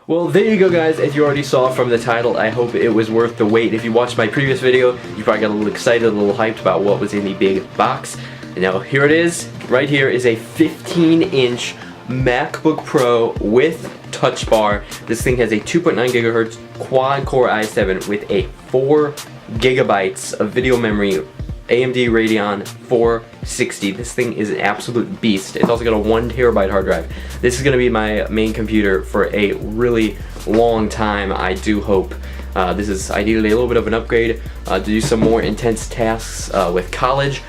Well, there you go, guys. As you already saw from the title, I hope it was worth the wait. If you watched my previous video, you probably got a little excited, a little hyped about what was in the big box. And now here it is. Right here is a 15-inch MacBook Pro with touch bar. This thing has a 2.9 gigahertz quad-core i7 with a 4 gigabytes of video memory, AMD Radeon 460. This thing is an absolute beast. It's also got a 1 terabyte hard drive. This is going to be my main computer for a really long time, I do hope. This is ideally a little bit of an upgrade to do some more intense tasks with college.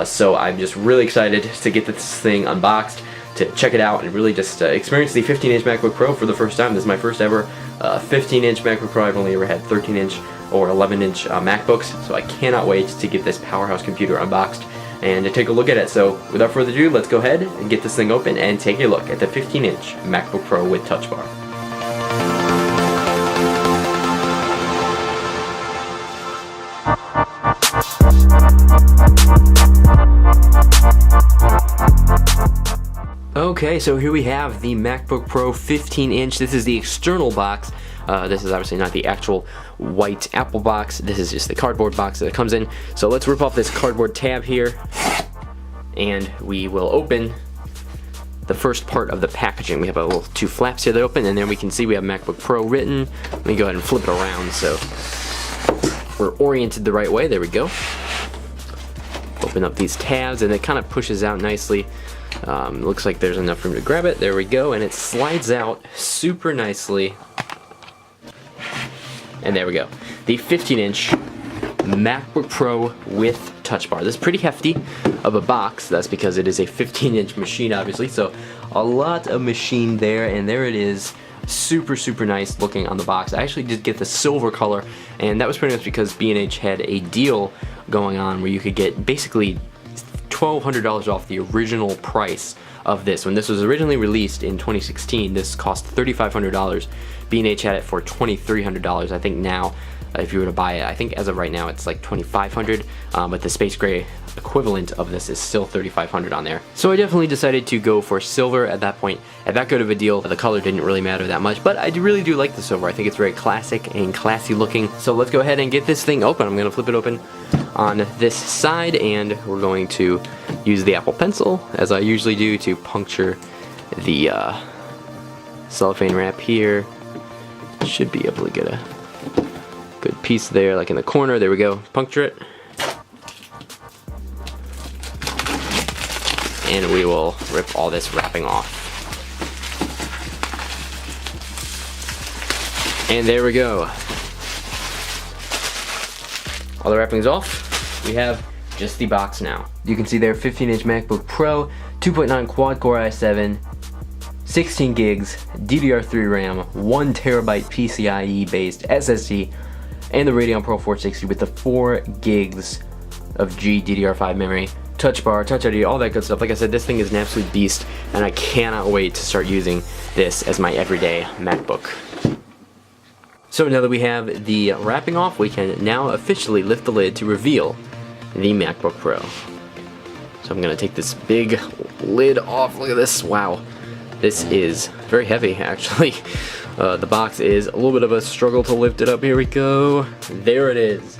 So I'm just really excited to get this thing unboxed, to check it out and really just experience the 15-inch MacBook Pro for the first time. This is my first ever 15-inch MacBook Pro. I've only ever had 13-inch or 11-inch MacBooks, so I cannot wait to get this powerhouse computer unboxed and to take a look at it. So without further ado, let's go ahead and get this thing open and take a look at the 15-inch MacBook Pro with touch bar. Okay, so here we have the MacBook Pro 15-inch. This is the external box. This is obviously not the actual white Apple box. This is just the cardboard box that it comes in. So let's rip off this cardboard tab here, and we will open the first part of the packaging. We have a little 2 flaps here that open, and then we can see we have MacBook Pro written. Let me go ahead and flip it around so we're oriented the right way. There we go. Open up these tabs, and it kind of pushes out nicely. Looks like there's enough room to grab it. There we go, and it slides out super nicely. And there we go. The 15-inch MacBook Pro with touch bar. This is pretty hefty of a box. That's because it is a 15-inch machine, obviously. So a lot of machine there, and there it is. Super, super nice looking on the box. I actually did get the silver color, and that was pretty much because B&H had a deal going on where you could get basically $1,200 off the original price of this. When this was originally released in 2016, this cost $3,500. B&H had it for $2,300. I think now, if you were to buy it, I think as of right now it's like $2,500, but the space gray equivalent of this is still $3,500 on there. So I definitely decided to go for silver at that point. At that good of a deal, the color didn't really matter that much, but I really do like the silver. I think it's very classic and classy looking. So let's go ahead and get this thing open. I'm going to flip it open on this side, and we're going to use the Apple Pencil, as I usually do, to puncture the cellophane wrap here. Should be able to get a good piece there, like in the corner. There we go. Puncture it. And we will rip all this wrapping off. And there we go. All the wrapping's off. We have just the box now. You can see there, 15-inch MacBook Pro, 2.9 quad-core i7, 16 gigs, DDR3 RAM, 1 terabyte PCIe-based SSD, and the Radeon Pro 460 with the 4 gigs of GDDR5 memory. Touch bar, touch ID, all that good stuff. Like I said, this thing is an absolute beast, and I cannot wait to start using this as my everyday MacBook. So now that we have the wrapping off, we can now officially lift the lid to reveal the MacBook Pro. So I'm going to take this big lid off. Look at this. Wow. This is very heavy, actually. The box is a little bit of a struggle to lift it up. Here we go. There it is.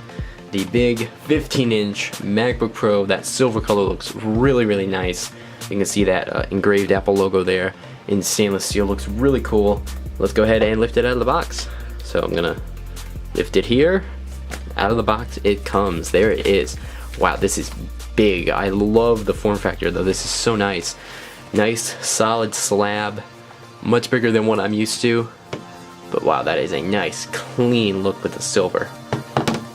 The big 15-inch MacBook Pro. That silver color looks really, really nice. You can see that engraved Apple logo there in stainless steel. Looks really cool. Let's go ahead and lift it out of the box. So I'm gonna lift it here. Out of the box it comes. There it is. Wow, this is big. I love the form factor though. This is so nice. Nice solid slab. Much bigger than what I'm used to. But wow, that is a nice clean look with the silver.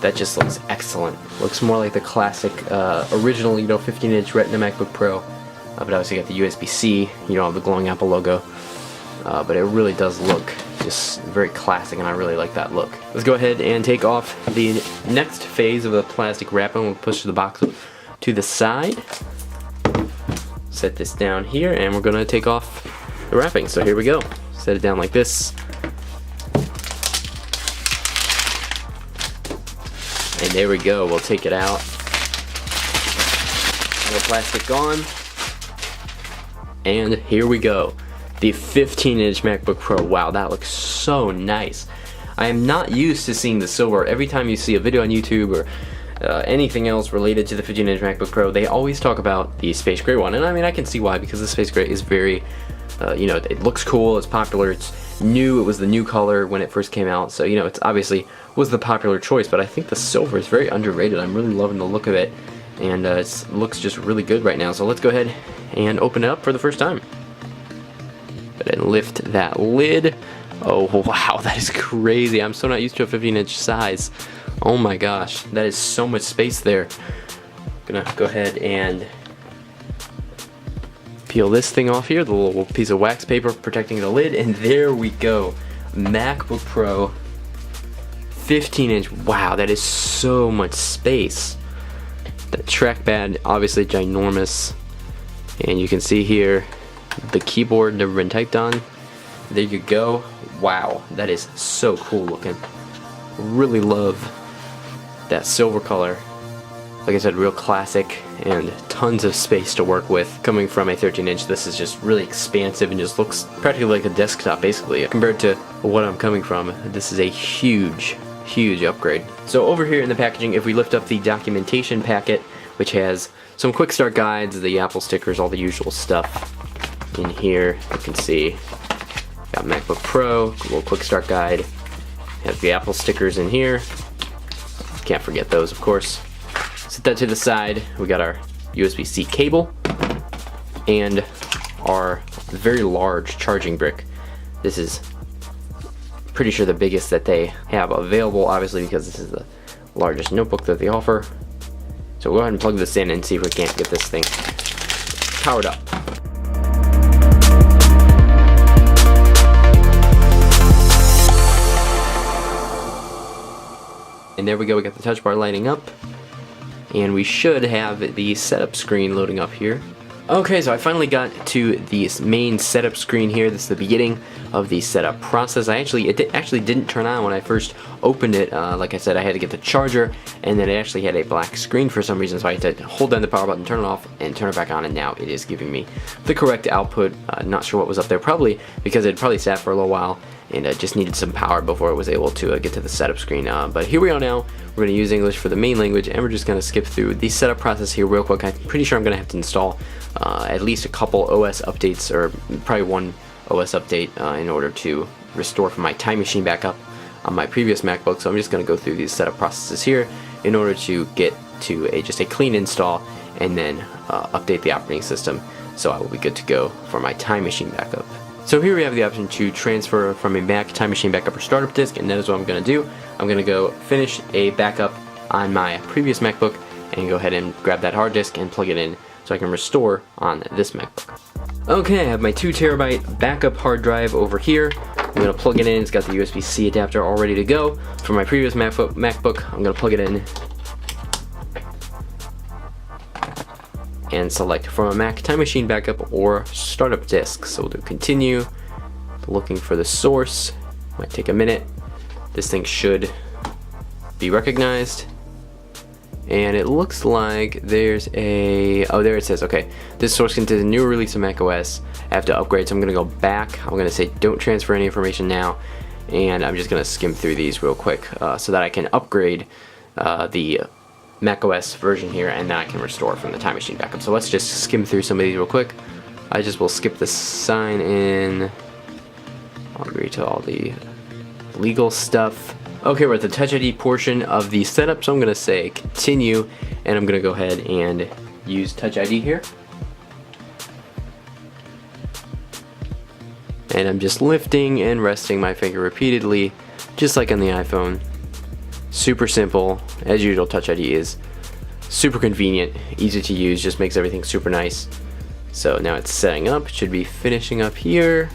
That just looks excellent. Looks more like the classic original, 15-inch Retina MacBook Pro. But obviously got the USB-C. You don't have the glowing Apple logo. But it really does look just very classic, and I really like that look. Let's go ahead and take off the next phase of the plastic wrapping. We'll push the box to the side. Set this down here, and we're gonna take off the wrapping. So here we go. Set it down like this. And there we go. We'll take it out. All the plastic gone. And here we go. the 15-inch MacBook Pro. Wow, that looks so nice. I am not used to seeing the silver. Every time you see a video on YouTube or anything else related to the 15-inch MacBook Pro, they always talk about the space gray one. And I mean, I can see why, because the space gray is very, you know, it looks cool, it's popular, it's new, it was the new color when it first came out. So, you know, it's obviously was the popular choice, but I think the silver is very underrated. I'm really loving the look of it, and it looks just really good right now. So let's go ahead and open it up for the first time. Go ahead and lift that lid. Oh wow, that is crazy. I'm so not used to a 15-inch size. Oh my gosh, that is so much space there. I'm gonna go ahead and peel this thing off here, the little piece of wax paper protecting the lid, and there we go. MacBook Pro 15-inch. Wow, that is so much space. The trackpad, obviously ginormous, and you can see here the keyboard never been typed on. There you go. Wow, that is so cool looking. Really love that silver color. Like I said, real classic, and tons of space to work with. Coming from a 13-inch, this is just really expansive and just looks practically like a desktop basically. Compared to what I'm coming from, this is a huge upgrade. So over here in the packaging, if we lift up the documentation packet, which has some quick start guides, the Apple stickers, all the usual stuff in here, you can see got MacBook Pro, a little quick start guide, have the Apple stickers in here, can't forget those of course. Set that to the side. We got our USB-C cable and our very large charging brick. This is pretty sure the biggest that they have available, obviously, because this is the largest notebook that they offer. So we'll go ahead and plug this in and see if we can't get this thing powered up. And there we go, we got the touch bar lighting up. And we should have the setup screen loading up here. Okay, so I finally got to the main setup screen here. This is the beginning of the setup process. It actually didn't turn on when I first opened it. Like I said, I had to get the charger, and then it actually had a black screen for some reason, so I had to hold down the power button, turn it off, and turn it back on, and now it is giving me the correct output. Not sure what was up there, probably because it probably sat for a little while and just needed some power before it was able to get to the setup screen. But here we are now. We're going to use English for the main language, and we're just going to skip through the setup process here real quick. I'm pretty sure I'm going to have to install at least a couple OS updates, or probably one OS update in order to restore from my Time Machine backup on my previous MacBook. So I'm just going to go through these setup processes here in order to get to just a clean install, and then update the operating system, so I will be good to go for my Time Machine backup. So here we have the option to transfer from a Mac, Time Machine backup, or startup disk, and that is what I'm going to do. I'm going to go finish a backup on my previous MacBook and go ahead and grab that hard disk and plug it in so I can restore on this MacBook. Okay, I have my 2 terabyte backup hard drive over here. I'm going to plug it in. It's got the USB-C adapter all ready to go. For my previous MacBook, I'm going to plug it in and select from a Mac, Time Machine backup, or startup disk. So we'll do continue, looking for the source. Might take a minute. This thing should be recognized, and it looks like there's a, oh, there it says, okay, this source contains a new release of macOS. I have to upgrade, so I'm gonna go back. I'm gonna say don't transfer any information now, and I'm just gonna skim through these real quick so that I can upgrade the macOS version here, and then I can restore from the Time Machine backup. So let's just skim through some of these real quick. I just will skip the sign in. I'll agree to all the legal stuff. Okay, we're at the Touch ID portion of the setup, so I'm gonna say continue, and I'm gonna go ahead and use Touch ID here. And I'm just lifting and resting my finger repeatedly, just like on the iPhone. Super simple, as usual. Touch ID is super convenient, easy to use, just makes everything super nice. So now it's setting up, it should be finishing up here.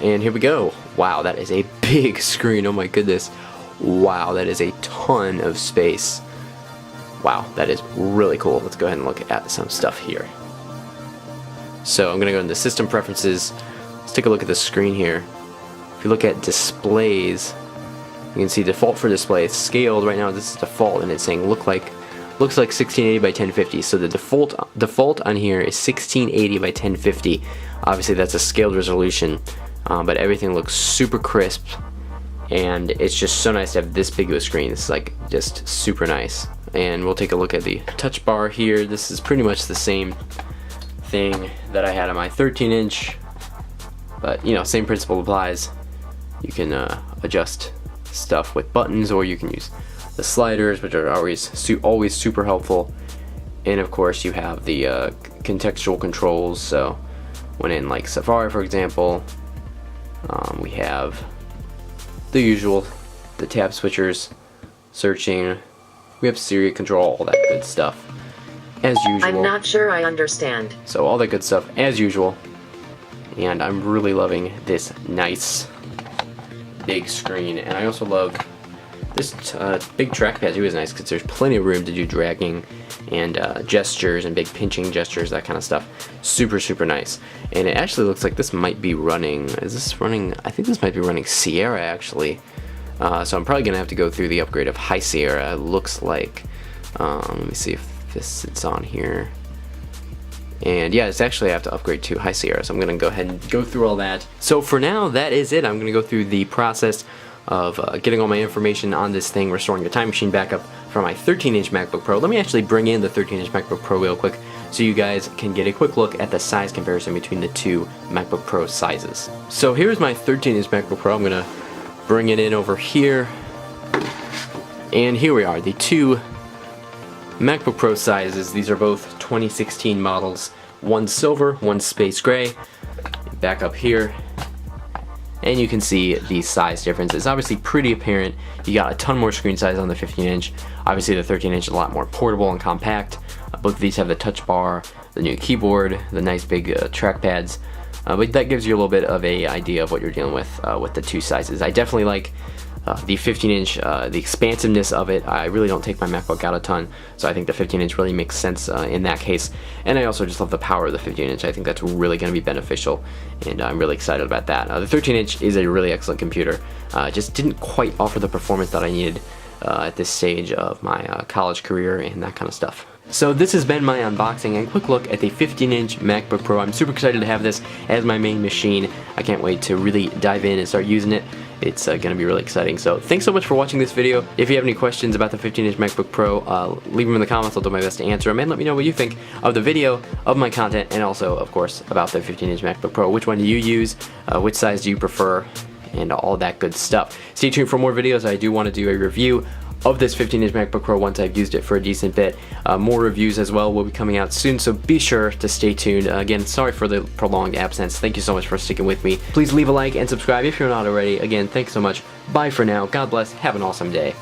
And here we go. Wow, that is a big screen, oh my goodness. Wow, that is a ton of space. Wow, that is really cool. Let's go ahead and look at some stuff here. So I'm gonna go into System Preferences. Let's take a look at the screen here. If you look at displays, you can see default for display. It's scaled right now. This is default, and it's saying look like looks like 1680 by 1050. So the default on here is 1680 by 1050. Obviously that's a scaled resolution, but everything looks super crisp, and it's just so nice to have this big of a screen. It's like just super nice. And we'll take a look at the touch bar here. This is pretty much the same thing that I had on my 13-inch, but you know, same principle applies. You can adjust stuff with buttons, or you can use the sliders, which are always super helpful. And of course you have the contextual controls. So when in like Safari, for example, we have the usual, the tab switchers, searching, we have Siri control, all that good stuff as usual. I'm not sure I understand. So all that good stuff as usual, and I'm really loving this nice big screen. And I also love this big trackpad too. Is nice because there's plenty of room to do dragging and gestures and big pinching gestures, that kind of stuff. Super nice. And it actually looks like this might be running, is this running, I think this might be running Sierra actually. So I'm probably gonna have to go through the upgrade of High Sierra. It looks like, let me see if this sits on here. And yeah, it's actually I have to upgrade to High Sierra, so I'm gonna go ahead and go through all that. So for now, that is it. I'm gonna go through the process of getting all my information on this thing, restoring the time machine backup from my 13-inch MacBook Pro. Let me actually bring in the 13-inch MacBook Pro real quick so you guys can get a quick look at the size comparison between the two MacBook Pro sizes. So here's my 13-inch MacBook Pro. I'm gonna bring it in over here, and here we are, the two MacBook Pro sizes. These are both 2016 models, one silver, one space gray. Back up here, and you can see the size difference. It's obviously pretty apparent. You got a ton more screen size on the 15-inch. Obviously the 13-inch is a lot more portable and compact. Both of these have the touch bar, the new keyboard, the nice big trackpads. But that gives you a little bit of a idea of what you're dealing with the two sizes. I definitely like the 15-inch, the expansiveness of it. I really don't take my MacBook out a ton, so I think the 15-inch really makes sense in that case. And I also just love the power of the 15-inch. I think that's really going to be beneficial, and I'm really excited about that. The 13-inch is a really excellent computer. Just didn't quite offer the performance that I needed at this stage of my college career and that kind of stuff. So this has been my unboxing and quick look at the 15-inch MacBook Pro. I'm super excited to have this as my main machine. I can't wait to really dive in and start using it. It's going to be really exciting. So thanks so much for watching this video. If you have any questions about the 15-inch MacBook Pro, leave them in the comments. I'll do my best to answer them, and let me know what you think of the video, of my content, and also, of course, about the 15-inch MacBook Pro. Which one do you use? Which size do you prefer? And all that good stuff. Stay tuned for more videos. I do want to do a review of this 15-inch MacBook Pro once I've used it for a decent bit. More reviews as well will be coming out soon, so be sure to stay tuned. Again, sorry for the prolonged absence. Thank you so much for sticking with me. Please leave a like and subscribe if you're not already. Again, thanks so much. Bye for now. God bless. Have an awesome day.